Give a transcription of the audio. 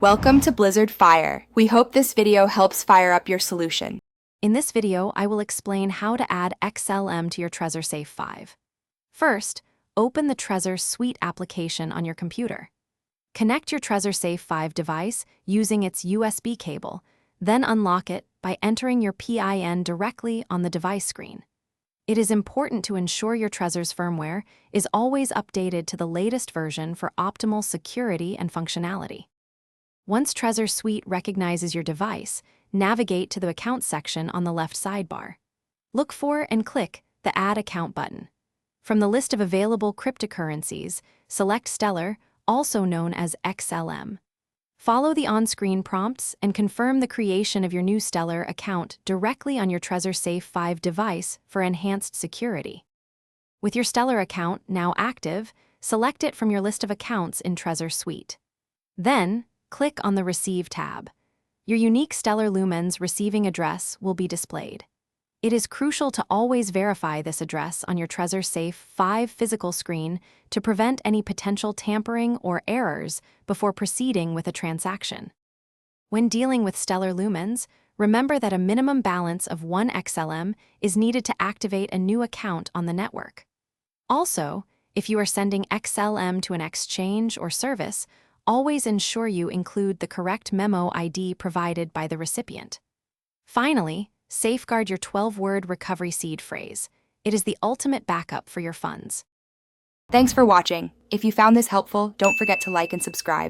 Welcome to Blizzard Fire. We hope this video helps fire up your solution. In this video, I will explain how to add XLM to your Trezor Safe 5. First, open the Trezor Suite application on your computer. Connect your Trezor Safe 5 device using its USB cable, then unlock it by entering your PIN directly on the device screen. It is important to ensure your Trezor's firmware is always updated to the latest version for optimal security and functionality. Once Trezor Suite recognizes your device, navigate to the Account section on the left sidebar. Look for and click the Add Account button. From the list of available cryptocurrencies, select Stellar, also known as XLM. Follow the on-screen prompts and confirm the creation of your new Stellar account directly on your Trezor Safe 5 device for enhanced security. With your Stellar account now active, select it from your list of accounts in Trezor Suite. Then, click on the Receive tab. Your unique Stellar Lumens receiving address will be displayed. It is crucial to always verify this address on your Trezor Safe 5 physical screen to prevent any potential tampering or errors before proceeding with a transaction. When dealing with Stellar Lumens, remember that a minimum balance of 1 XLM is needed to activate a new account on the network. Also, if you are sending XLM to an exchange or service, always ensure you include the correct memo ID provided by the recipient. Finally, safeguard your 12-word recovery seed phrase. It is the ultimate backup for your funds. Thanks for watching. If you found this helpful, don't forget to like and subscribe.